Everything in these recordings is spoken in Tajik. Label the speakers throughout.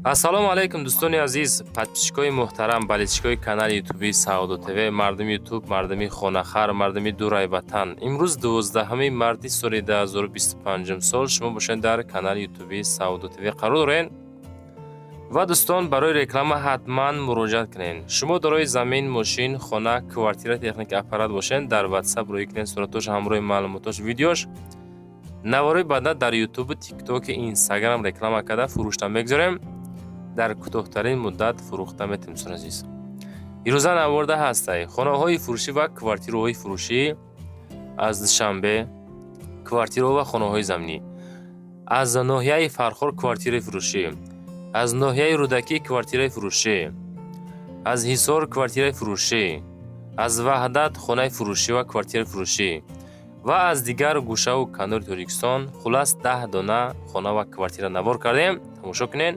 Speaker 1: ассалому алайкум дӯстони азиз, подписчикои муҳтарам, баличикои канали ютуби Саудо ТВ, мардуми ютуб, мардуми хонахар, мардуми дурай ватан. Имрӯз 12 марти соли 2025 сол шумо бошед дар канали ютуби Саудо ТВ қарор доред ва дӯстон барои реклама ҳатман муроҷиат кунед. Шумо дорои замин, мошин, хона, квартира, техника, аппарат бошед, дар WhatsApp рӯи кунед суратош, ҳамроҳи маълумотош, видеош навораи баъда дар ютуб, тикток, инстаграм реклама карда фурӯшта мегузорем. дар кӯтоҳтарин муддат фурӯхта метавонем дӯстон азиз. ирӯза наворда ҳастай хонаҳои фурӯшӣ ва квартираҳои фурӯшӣ аз Душанбе, квартираҳо ва хонаҳои заминӣ, аз ноҳияи Фархор квартираи фурӯшӣ, аз ноҳияи Рӯдакӣ квартираи фурӯшӣ, аз Ҳисор квартираи фурӯшӣ, аз Ваҳдат хонаи фурӯшӣ ва квартираи фурӯшӣ ва аз дигар гӯшаву канори Тоҷикистон хулас 10 дона хона ва квартира навор кардем. Тамошо кунед.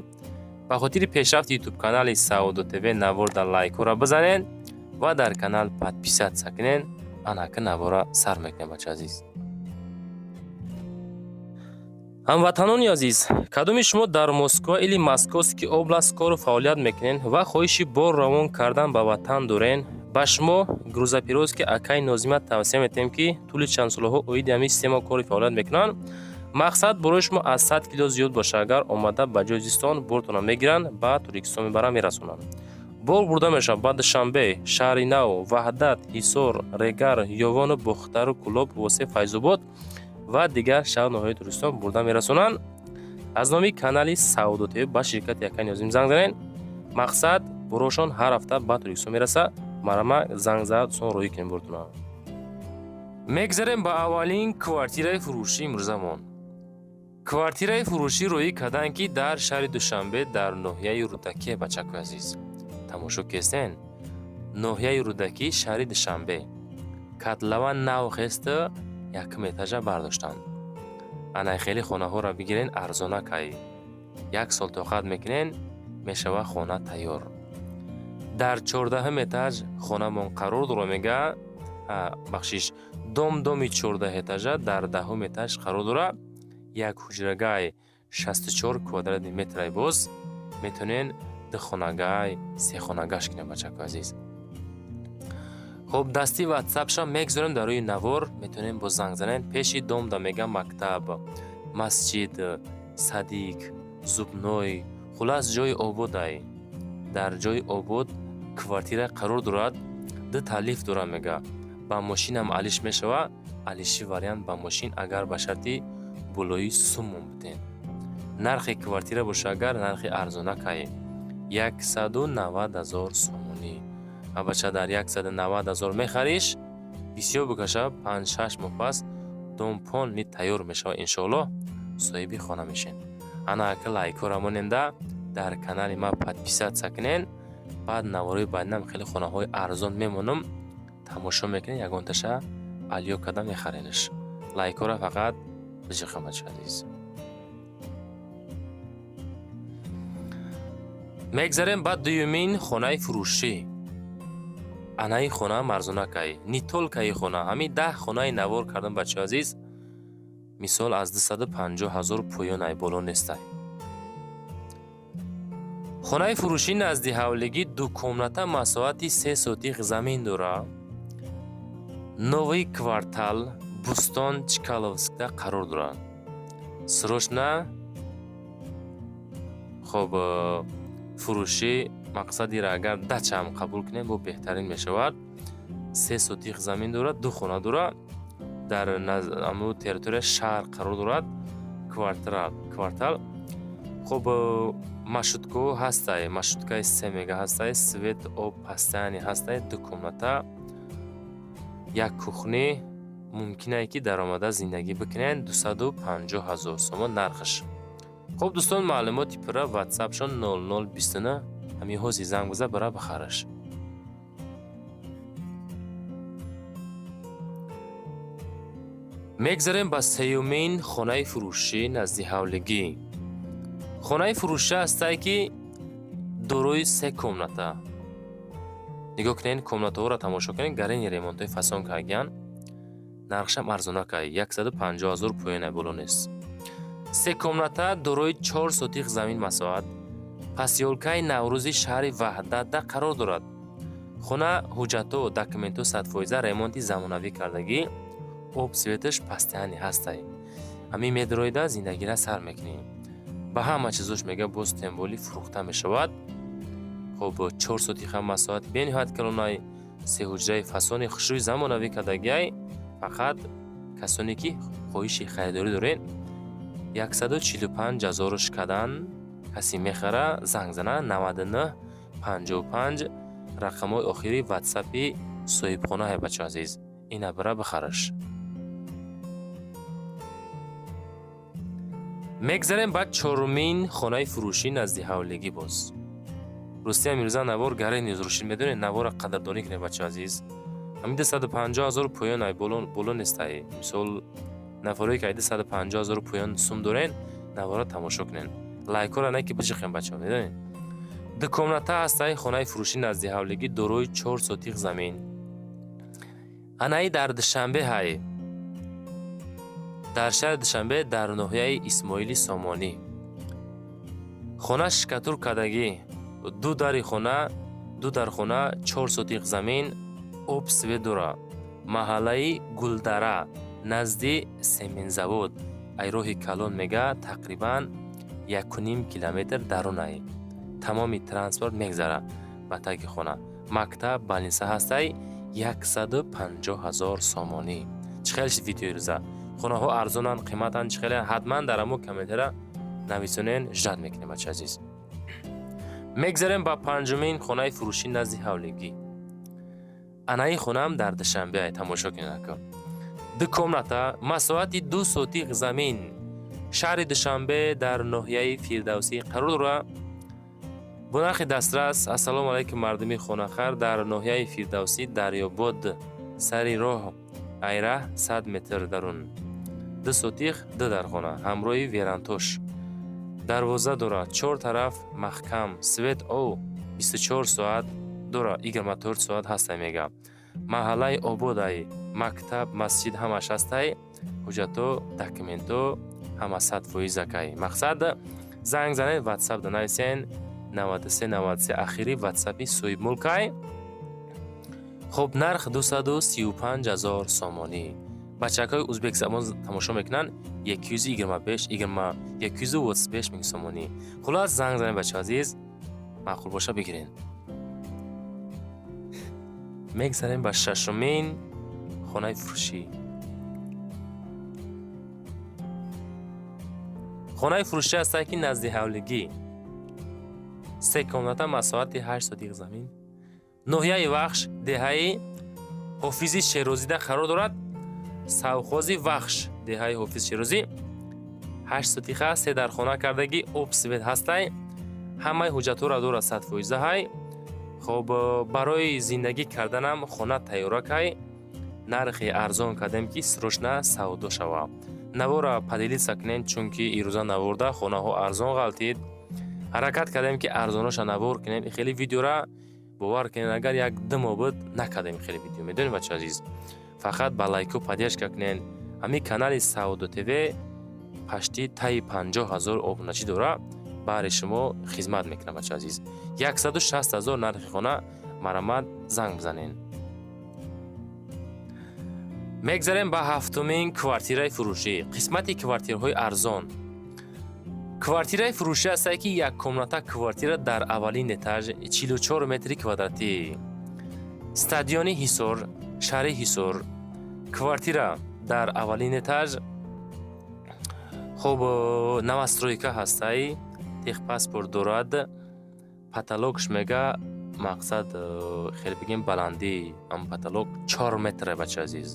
Speaker 1: ба хотири пешрафти ютуб канали Саудо ТВ наворда лайкора бизанед ва дар канал подписатсия кунед. анака навора сар мекунем бача азиз. ҳамватанони азиз, кадоми шумо дар Москва или Московский област кору фаъолият мекунед ва хоҳиши бор равон кардан ба ватан доред, ба шумо грузопировски акаи Нозима тавсия метавонем ки тӯли чанд солаҳо оиди ҳамин система кори фаъолият мекунанд. мақсад барои шумо аз 100 кило зиёд боша, агар омада ба ҷои зистон бортона мегиранд, ба Тоҷикистон мебаранд, мерасонанд. бор бурда мешавад ба Душанбе, Шаҳри Нав, Ваҳдат, Ҳисор, Регар, Ёвону, Бухтару, Кӯлоб, Восе, Файзобод ва дигар шаҳр ноҳияи Тоҷикистон бурда мерасонанд. аз номи канали Саудо ТВ ба ширкати Якай Нозим занг занед. мақсад борошон ҳар ҳафта ба Тоҷикистон мераса. марама занг зад сон роҳӣ кунем бортона. мегзарем ба аввалин квартираи фурӯшӣ имрӯзамон. квартираи фурӯшӣ роҳӣ карданд ки дар шаҳри Душанбе дар ноҳияи Рӯдакӣ бачакои азиз. тамошо кестен. ноҳияи Рӯдакӣ шаҳри Душанбе. катлава нав хеста якум этажа бардоштанд. анай хеле хонаҳоро бигирен арзонакай. 1 сол тоқат мекунен мешава хона тайёр. дар 14 этаж хонамон қарор дора мега бахшиш домдоми 14 этажа дар 10 этаж қарор дора. як ҳуҷрагай 64 квадратный метрай боз метавонен духонагай сехонагаш кунем бачако азиз. хоб дасти WhatsApp-ша мегзорем дар рӯи навор, метавонем бо занг занен пеши дом да мега мактаб, масҷид, садик, зубной, хулас ҷои ободай. дар ҷои обод квартира қарор дорад, ду таълиф дора мега. ба мошинам алиш мешава, алиши вариант ба мошин агар ба шарти булои суммон бутен. нархи квартира боша агар нархи арзонакай 190,000 сомонӣ. абача дар 190,000 мехариш, бисёр бикаша 5-6 моҳ пас домпонни тайёр мешава. иншоаллоҳ соҳиби хона мешен. анака лайкора моненда дар канали ма подписатсия кунен. баъд навораи баъдинам хеле хонаҳои арзон мемонам. тамошо мекунен, ягонташа алё када мехаренаш. лайкора фақат бижиқам бача азиз. мегзарем ба дуюмин хонаи фурӯшӣ. анаи хона марзонакай, нитолкаи хона, ҳамин 10 хонаи навор кардам бача азиз. мисол аз 250,000 поёнай боло нестай. хонаи фурӯшӣ назди ҳавлигӣ ду комната масоати 3 сотиқ замин дора. новый квартал Бустон Чкаловскда қарор дорад. срочна хоб фурӯшӣ мақсадира агар дачаам қабул кунем бо беҳтарин мешавад. 3 сотиқ замин дорад, ду хона дорад. дар аму территория шаҳр қарор дорад. квартал хоб машрутко ҳастай, машруткаи 3 мега ҳастай, свет об пастани ҳастай, ду комната, як кухни. мумкинае ки даромада зиндагӣ бикунен. 250,000 сомон нархаш. хоб дӯстон, маълумоти пурра WhatsApp-шон 0029 ҳамин ҳози занг биза бара бахараш. мегзарем ба сеюмин хонаи фурӯшӣ назди ҳавлигӣ. хонаи фурӯшӣ ҳастае ки дорои 3 комната. нигоҳ кунед, комнатаҳоро тамошо кунед, гарини ремонтҳои фасон кардагиян. нархшам арзонакай, 150,000 поёнай боло нест. 3 комната дорои 4 сотиқ замин масоат. пасёлкаи Наврӯзи шаҳри Ваҳдатда қарор дорад. хона ҳуҷҷату документу 100% ремонти замонавӣ кардагӣ, об светаш пастиҳани ҳастай. ҳамин медроида зиндагира сар мекунӣ. ба ҳама чизош мега боз темболи фурӯхта мешавад. хоб 4 сотиха масоат бениҳоят калонай, сеҳуҷраи фасони хушрӯи замонавӣ кардагиай. фақат касоне ки хоҳиши харидорӣ дорен 145 000 шкадан каси мехара занг зана 99 55 рақамҳои охири ватсапи соҳибхонаҳе бачаҳо азиз. ина бира бихараш. мегзарем ба чорумин хонаи фурӯшӣ назди ҳавлигӣ боз. рустам мирза навор гаре низрӯшин медонед навора қадрдонӣ кунед бачаҳо азиз. ҳамин 250 000 поён ай боло нестай. мисол нафаре ки 250 000 поён сум дорен навора тамошо кунен. лайкора не ки бижиқем бачаҳо медонед. дукомната ҳастай хонаи фурӯшӣ назди ҳавлигӣ дорои 4 сотиқ замин. анаи дар душанбе ҳай. дар шаҳри душанбе дар ноҳияи исмоили сомонӣ. хона шикатур кардагӣ, ду дар хона 4 сотиқ замин, об свет дора. маҳаллаи Гулдара назди семинзавод. ай роҳи калон мега тақрибан 1.5 километр дарунай. тамоми транспорт мегзара ба таги хона. мактаб балниса ҳастай 150 000 сомонӣ. чихел шид видеои рӯза. хонаҳо арзонанд, қиматанд чихеле ҳатман дар амо комментара нависонен, жад мекунем бача азиз. мегзарем ба панҷумин хонаи фурӯшӣ назди ҳавлигӣ. анаи хонам дар душанбе ай тамошо кунед ака. ду комната, масоати 2 сотиқ замин. шаҳри душанбе дар ноҳияи Фирдавсӣ қарор дора. бо нархи дастрас. ассалому алайкум мардуми хонахар. дар ноҳияи Фирдавсӣ дарёбод сари роҳ айра 100 метр дарун. 2 сотиқ 2 дар хона ҳамроҳи верантош. дарвоза дора, 4 тараф маҳкам, свет о 24 соат дора, 24 соат ҳастай мега. маҳаллаи ободай, мактаб, масҷид ҳамаш ҳастай. ҳуҷҷато документо ҳама 100% акай. мақсад занг занед, ватсап данависен 93 93 ахири ватсапи соҳибмулкай. хоб нарх 235 000 сомонӣ. бачакҳои ӯзбекзабон тамошо мекунанд 225 мин сомонӣ. хулос занг занед бачаҳо азиз, маъқул боша бигирен. мегзарем ба шашумин хонаи фурӯшӣ. хонаи фурӯшӣ ҳастае ки назди ҳавлигӣ. 3 комната, масоати 8 сотиқ замин. ноҳияи вахш, деҳаи ҳофизи Шерозида қарор дорад. савхози вахш, деҳаи ҳофиз Шерозӣ. 8 сотиқа, 3 дар хона кардагӣ, об свет ҳастай. ҳамаи ҳуҷҷатора дора 100% ҳай. хоб барои зиндагӣ карданам хона тайёра кай. нархи арзон кардем ки срочна савдо шава. навора падилиса кунем, чунки ирӯза наворда хонаҳо арзон ғалтид. ҳаракат кардем ки арзоноша навор кунем. хеле видеора бовар кунед, агар 1-2 моҳ буд накардем хеле видео. медонед бачаҳо азиз. фақат ба лайку поддержка кунед. ҳамин канали Саудо ТВ пашти таи 50 000 обуначӣ дора. баҳри шумо хизмат мекунад бачаҳо азиз. 160 000 нархи хона. марамат занг бизанед. мегзарем ба ҳафтумин квартираи фурӯшӣ. қисмати квартираҳои арзон. квартираи фурӯшӣ ҳастае ки як комната квартира дар аввалин этаж 44 метри квадратӣ. стадиони Ҳисор, шаҳри Ҳисор. квартира дар аввалин этаж. хоб новостройка ҳастай. техпаспорт дорад. потолокш мега мақсад хеле бигем баландӣ. ам потолок 4 метр бача азиз.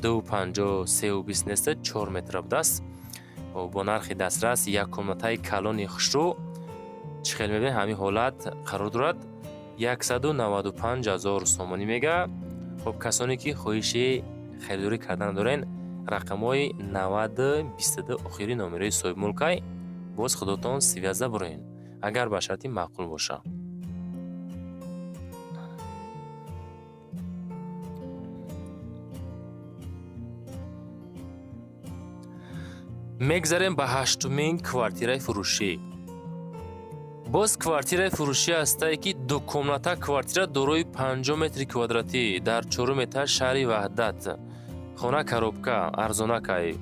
Speaker 1: 250 320 неста 4 метр будааст. бо нархи дастрас як комнатаи калони хушрӯ. чихел мебинед ҳамин ҳолат қарор дорад. 195 000 сомонӣ мега. хоб касоне ки хоҳиши харидорӣ кардан дорен, рақамҳои 90 22 охири номерои соҳибмулкай боз худотон связа бурен, агар ба шарти маъқул боша. мегзарем ба ҳаштумин квартираи фурӯшӣ. боз квартираи фурӯшӣ ҳастае ки ду комната квартира дорои 50 метри квадратӣ дар 4 этаж шаҳри Ваҳдат. хона коробка арзонакай.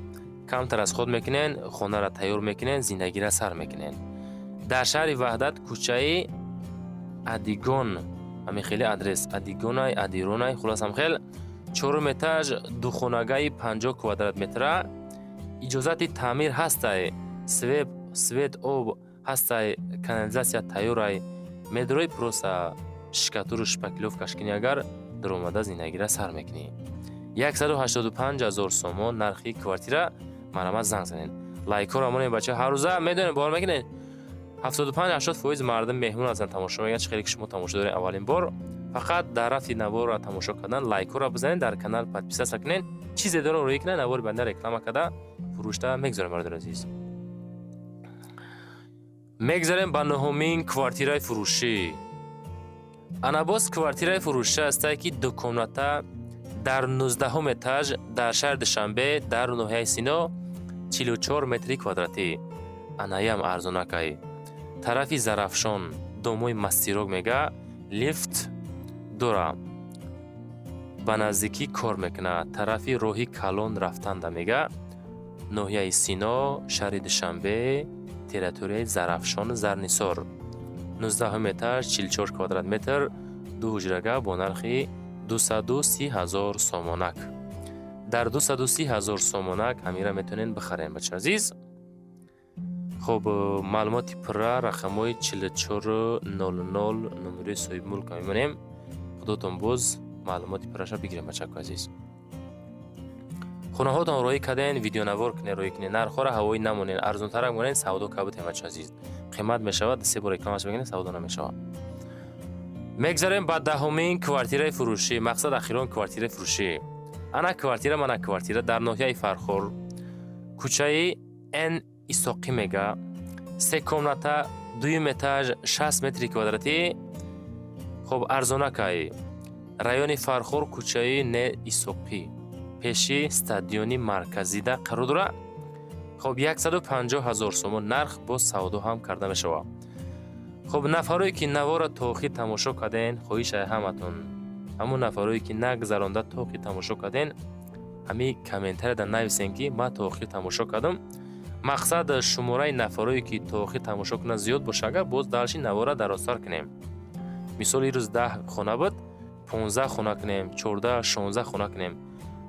Speaker 1: камтар аз худ мекунен, хонара тайёр мекунен, зиндагиро сар мекунен. дар шаҳри Ваҳдат кӯчаи Адигон, ҳамин хеле адрес Адигонай, Адиронай, хулос ҳамхел 4 этаж духонагаи 50 квадрат метра. иҷозати таъмир ҳастае, свет об ҳастае, канализатсия тайёрай. медрои просто шикатуру шпаклёвкаш кунӣ, агар даромада зиндагиро сар мекунӣ. 185 000 сомон нархи квартира. марамат занг занед. лайкора монем бача ҳар рӯза медонем бовар мекунед 75-80% мардум меҳмон ҳастанд тамошо мекунанд. чӣ хеле ки шумо тамошо доред аввалин бор, фақат дар рафти навора тамошо кардан лайкора бизанед, дар канал подписатсия кунед. чизе дорам рӯй кунед, навори банда реклама када фурӯшта мегзорем. бардор азиз, мегзарем ба нуҳумин квартираи фурӯшӣ. анабоз квартираи фурӯшӣ ҳастае ки ду комната дар 19 этаж дар шаҳри Душанбе дар ноҳияи Сино 44 метри квадратӣ. анаям арзонакай. тарафи зарафшон домои мастирок мега лифт дора, ба наздикӣ кор мекунад. тарафи роҳи калон рафтанда мега ноҳияи Сино шаҳри Душанбе территорияи зарафшон зарнисор 19 этаж 44 квадрат метр ду ҳуҷрага бо нархи 230 000 сомонак. дар 230 000 сомонак ҳамира метонен бихарем бача азиз. хуб, маълумоти пурра рақамҳои 4400 номери соҳиби мулк мемонем. худотон боз маълумоти пурраша бигирем бачаку азиз. хонаҳотон роҳӣ карден, видеонавор кунед, роҳӣ кунед. нархҳоро ҳавоӣ намонен, арзонтарак монен, савдо кабутем бача азиз. қимат мешавад, се бор рекламаш мекунед, савдо намешавад. мегзарем ба 10-умин квартираи фурӯшӣ. мақсад ахирон квартираи фурӯшӣ. ана квартира мана квартира дар ноҳияи Фархор, кӯчаи Н Исоқӣ мега 3 комната 2 этаж 60 метри квадратӣ. хуб, арзонакай. райони Фархор, кӯчаи Н Исоқӣ, пеши стадиони марказида қарор дорад. хуб, 150 000 сомон нарх, бо савдо ҳам карда мешавад. хуб, нафарои ки навора то охир тамошо карден, хоҳишай ҳаматон, ҳамун нафарои ки нагзаронда то охир тамошо карден, ҳамин комментарияда нависен ки ман то охир тамошо кардам. мақсад шумораи нафарои ки то охир тамошо кунанд зиёд боша, агар боз далши навора дарозтар кунем. мисол ин рӯз 10 хона буд, 15 хона кунем, 14 16 хона кунем.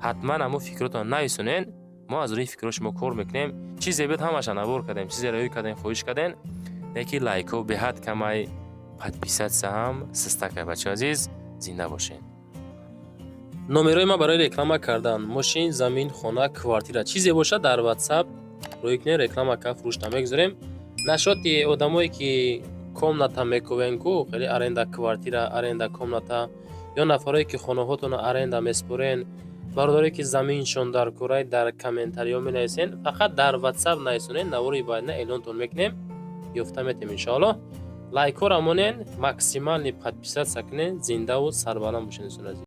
Speaker 1: ҳатман ҳамун фикротон нависонен, мо аз рӯи фикро шумо кор мекунем. чизе буд ҳамаша навор кардем, чизе раёй кардем, хоҳиш карден. неки лайко беҳад камай, подписатсия ҳам систакай бача азиз. зинда бошен. номерои ма барои реклама кардан мошин, замин, хона, квартира чизе боша дар WhatsApp рӯй кунед, реклама ка фурӯшта мегзорем. нашоти одамое ки комната мекувен ку, хеле аренда квартира, аренда комната, ё нафарое ки хонаҳотоно аренда меспорен, бародаре ки заминшон дар курай дар комментариё менависен, фақат дар WhatsApp нависонен, навори байна эълонтон мекунем, ёфта метем иншоаллоҳ. лайкора монен, максимални подписатсия кунен, зиндаву сарбаланд бошен.